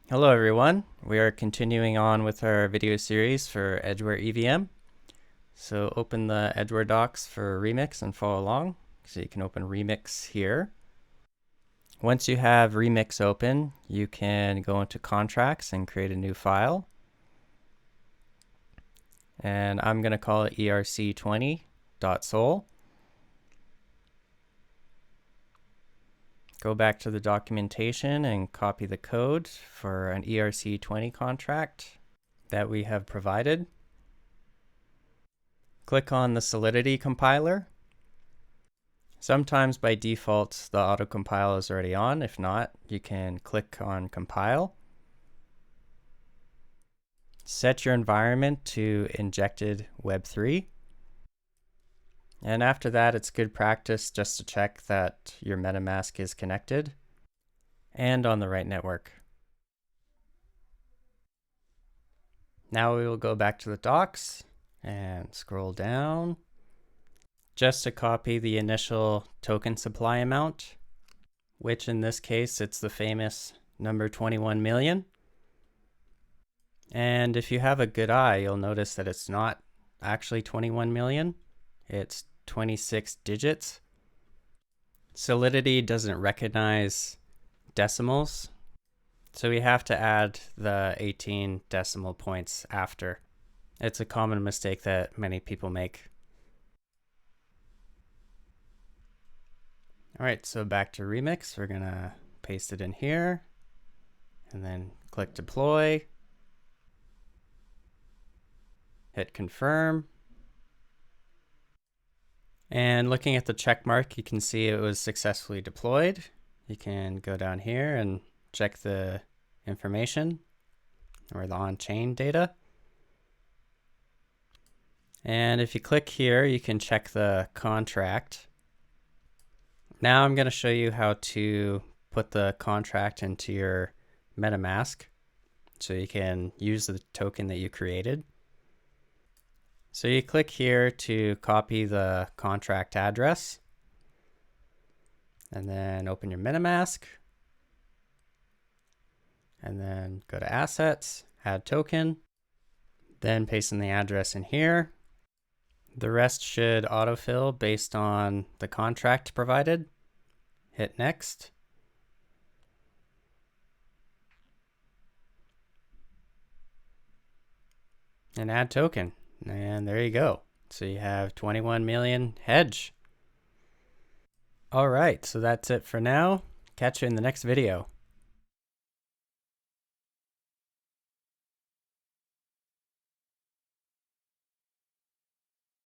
Hello everyone, we are continuing on with our video series for Edgeware EVM. So open the Edgeware docs for Remix and follow along. So you can open Remix here. Once you have Remix open, you can go into contracts and create a new file. And I'm going to call it erc20.sol. Go back to the documentation and copy the code for an ERC20 contract that we have provided. Click on the Solidity compiler. Sometimes by default the autocompile is already on. If not, you can click on compile. Set your environment to injected Web3. And after that, it's good practice just to check that your MetaMask is connected and on the right network. Now we will go back to the docs and scroll down just to copy the initial token supply amount, which in this case, it's the famous number 21 million. And if you have a good eye, you'll notice that it's not actually 21 million. It's 26 digits. Solidity doesn't recognize decimals, so we have to add the 18 decimal points after. It's a common mistake that many people make. All right, so back to Remix. We're gonna paste it in here and then click deploy. Hit confirm. And looking at the check mark, you can see it was successfully deployed. You can go down here and check the information or the on-chain data. And if you click here, you can check the contract. Now I'm going to show you how to put the contract into your MetaMask so you can use the token that you created. So you click here to copy the contract address and then open your MetaMask and then go to assets, add token, then paste in the address in here. The rest should autofill based on the contract provided. Hit next. And add token. And there you go. So you have 21 million hedge. All right, so that's it for now. Catch you in the next video.